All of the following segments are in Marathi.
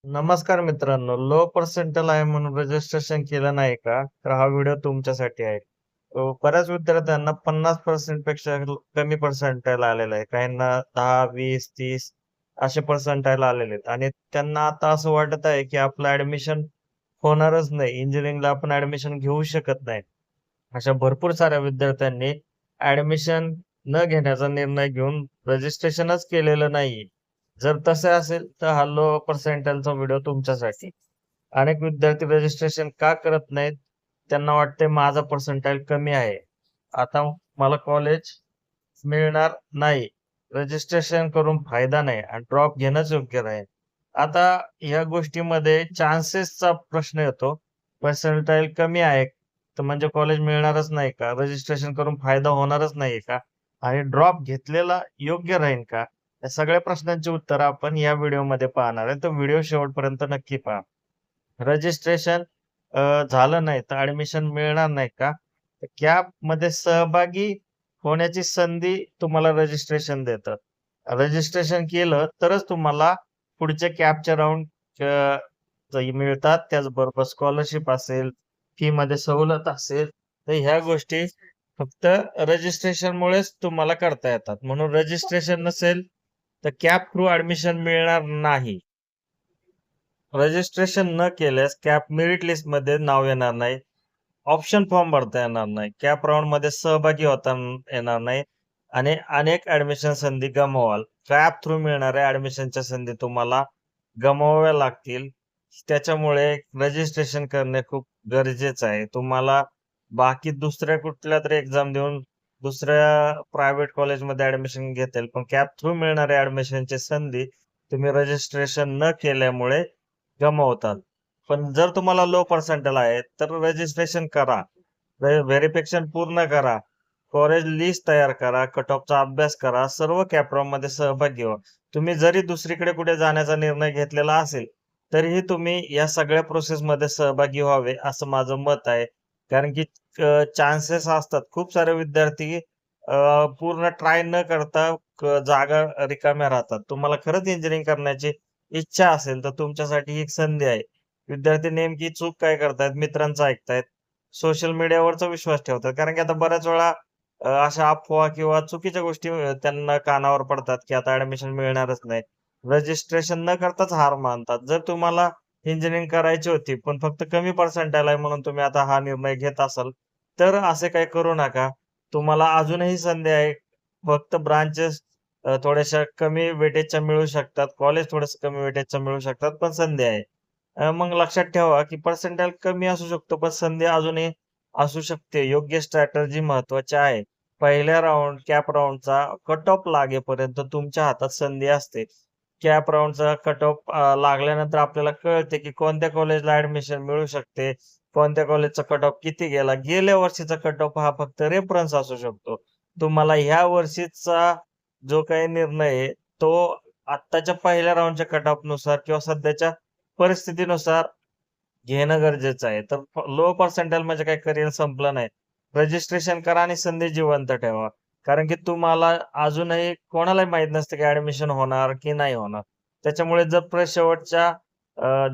नमस्कार मित्रांनो, लो पर्सेंटाइल आहे म्हणून रजिस्ट्रेशन केलं नाही का? तर हा व्हिडिओ तुमच्यासाठी आहे. बऱ्याच विद्यार्थ्यांना 50% पेक्षा कमी पर्सेंटाइल आलेलं आहे. काहींना 10, 20, 30 असे पर्सेंटाइल आलेले आहेत आणि त्यांना आता असं वाटत आहे, की आपलं ॲडमिशन होणारच नाही. इंजिनिअरिंगला आपण ॲडमिशन घेऊ शकत नाही. अशा भरपूर साऱ्या विद्यार्थ्यांनी ॲडमिशन न घेण्याचा निर्णय घेऊन रजिस्ट्रेशनच केलेलं नाहीये. जर तसे असेल तर हा लो पर्सेंटाइलचा व्हिडिओ तुमच्यासाठी. अनेक विद्यार्थी रजिस्ट्रेशन का करत नाहीत? त्यांना वाटते माझा पर्सेंटाइल कमी आहे. आता मला कॉलेज मिळणार नाही. रजिस्ट्रेशन करून फायदा नाही आणि ड्रॉप घेणंच योग्य राहील. आता ह्या गोष्टीमध्ये चान्सेसचा प्रश्न येतो. पर्सेंटाइल कमी आहे, तर म्हणजे कॉलेज मिळणारच नाही का? रजिस्ट्रेशन करून फायदा होणारच नाहीये का? आणि ड्रॉप घेतलेला योग्य राहील का? या सगळ्या प्रश्नांची उत्तरं आपण या व्हिडिओमध्ये पाहणार आहे. तर व्हिडिओ शेवटपर्यंत नक्की पहा. रजिस्ट्रेशन झालं नाही तर ॲडमिशन मिळणार नाही का? तर कॅम्पमध्ये सहभागी होण्याची संधी तुम्हाला रजिस्ट्रेशन देतं. रजिस्ट्रेशन केलं तरच तुम्हाला पुढचे कॅपचे राउंड मिळतात. त्याचबरोबर स्कॉलरशिप असेल, फीमध्ये सवलत असेल, तर ह्या गोष्टी फक्त रजिस्ट्रेशनमुळेच तुम्हाला करता येतात. म्हणून रजिस्ट्रेशन नसेल तर कॅप थ्रू ॲडमिशन मिळणार नाही. रजिस्ट्रेशन न केल्यास कॅप मेरिट लिस्टमध्ये नाव येणार नाही. ऑप्शन फॉर्म भरता येणार नाही. कॅप राउंडमध्ये सहभागी होता येणार नाही आणि अनेक ॲडमिशन संधी गमावाल. कॅप थ्रू मिळणाऱ्या ॲडमिशनच्या संधी तुम्हाला गमवाव्या लागतील. त्याच्यामुळे रजिस्ट्रेशन करणे खूप गरजेचं आहे. तुम्हाला बाकी दुसऱ्या कुठल्या तरी एक्झाम देऊन दुसऱ्या प्रायव्हेट कॉलेजमध्ये ॲडमिशन घेता येईल. पण कॅप थ्रू मिळणाऱ्या ॲडमिशनची संधी तुम्ही रजिस्ट्रेशन न केल्यामुळे गमावतात. पण जर तुम्हाला लो पर्सेंटाइल आहे, तर रजिस्ट्रेशन करा. व्हेरिफिकेशन पूर्ण करा. कॉलेज लिस्ट तयार करा. कट ऑफचा अभ्यास करा. सर्व कॅपराऊंडमध्ये सहभागी व्हा. तुम्ही जरी दुसरीकडे कुठे जाण्याचा निर्णय घेतलेला असेल, तरीही तुम्ही या सगळ्या प्रोसेसमध्ये सहभागी व्हावे, असं माझं मत आहे. कारण की चान्सेस असतात. खूप सारे विद्यार्थी पूर्ण ट्राय न करता जागा रिकाम्या राहतात. तुम्हाला खरंच इंजिनिअरिंग करण्याची इच्छा असेल, तर तुमच्यासाठी ही एक संधी आहे. विद्यार्थी नेमकी चूक काय करतायत? मित्रांचं ऐकतायत. सोशल मीडियावरचा विश्वास ठेवतात. कारण की आता बऱ्याच वेळा अशा अफवा किंवा चुकीच्या गोष्टी त्यांना कानावर पडतात, की आता ॲडमिशन मिळणारच नाही. रजिस्ट्रेशन न करताच हार मानतात. जर तुम्हाला इंजिनिअरिंग करायची होती, पण फक्त कमी पर्सेंटाइल आहे म्हणून तुम्ही आता हा निर्णय घेत असाल, तर असे काही करू नका. तुम्हाला अजूनही संधी आहे. फक्त ब्रांचेस थोड्याशा कमी वेटेजच्या मिळू शकतात. कॉलेज थोडंसं कमी वेटेजचं मिळू शकतात, पण संधी आहे. मग लक्षात ठेवा, की पर्सेंटाइल कमी असू शकतो, पण संधी अजूनही असू शकते. योग्य स्ट्रॅटेजी महत्त्वाची आहे. पहिल्या कॅप राउंडचा कट ऑफ लागेपर्यंत तुमच्या हातात संधी असते. कॅप राउंडचा कट ऑफ लागल्यानंतर आपल्याला कळते, की कोणत्या कॉलेजला ॲडमिशन मिळू शकते, कोणत्या कॉलेजचा कट ऑफ किती गेला. गेल्या वर्षीचा कट ऑफ हा फक्त रेफरन्स असू शकतो. तुम्हाला ह्या वर्षीचा जो काही निर्णय आहे, तो आत्ताच्या पहिल्या राउंडच्या कट ऑफनुसार किंवा सध्याच्या परिस्थितीनुसार घेणं गरजेचं आहे. तर लो पर्सेंटाइल म्हणजे काही करिअर संपलं नाही. रजिस्ट्रेशन करा आणि संधी जिवंत ठेवा. कारण की तुम्हाला अजूनही कोणालाही माहीत नसतं की ॲडमिशन होणार की नाही होणार. त्याच्यामुळे जर शेवटच्या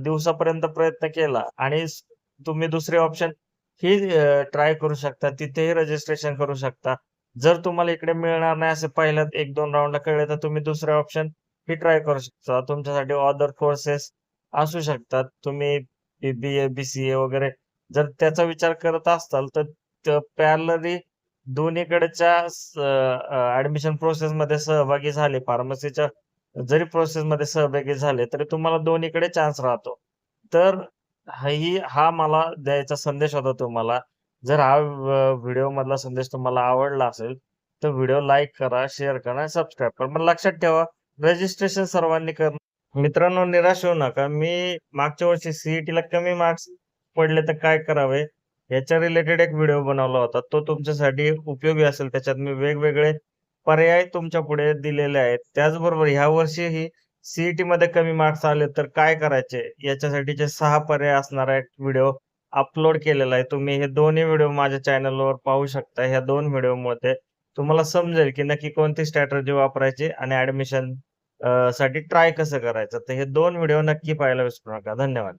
दिवसापर्यंत प्रयत्न केला आणि तुम्ही दुसरे ऑप्शन ही ट्राय करू शकता. तिथेही रजिस्ट्रेशन करू शकता. जर तुम्हाला इकडे मिळणार नाही असे पहिल्या 1-2 राउंडला कळले, तर तुम्ही दुसरे ऑप्शन ही ट्राय करू शकता. तुमच्यासाठी अदर कोर्सेस असू शकतात. तुम्ही बी-बी-ए, बी-सी-ए वगैरे जर त्याचा विचार करत असाल, तर पॅरलली दोन्हीकडच्या ॲडमिशन प्रोसेसमध्ये सहभागी झाले, फार्मसीच्या जरी प्रोसेसमध्ये सहभागी झाले, तरी तुम्हाला दोन्हीकडे चान्स राहतो. तर हा मला द्यायचा संदेश होता तुम्हाला. जर हा व्हिडिओमधला संदेश तुम्हाला आवडला असेल, तर व्हिडिओ लाईक करा, शेअर करा आणि सबस्क्राईब करा. पण लक्षात ठेवा, रजिस्ट्रेशन सर्वांनी करणं मित्रांनो, निराश होऊ नका. मी मागच्या वर्षी सी कमी मार्क्स पडले तर काय करावे? याच्या रिलेटेड एक व्हिडिओ बनवला होता. तो तुमच्यासाठी उपयोगी असेल. त्याच्यात मी वेगवेगळे पर्याय तुमच्यापुढे दिलेले आहेत. त्याचबरोबर ह्या वर्षीही सी-ई-टीमध्ये कमी मार्क्स आले तर काय करायचे? याच्यासाठीचे 6 पर्याय असणारा एक व्हिडिओ अपलोड केलेला आहे. तुम्ही हे दोन्ही व्हिडिओ माझ्या चॅनलवर पाहू शकता. ह्या 2 व्हिडिओमध्ये तुम्हाला समजेल, की नक्की कोणती स्ट्रॅटेजी वापरायची आणि ॲडमिशन साठी ट्राय कसं करायचं. तर हे 2 व्हिडिओ नक्की पाहायला विसरू नका. धन्यवाद.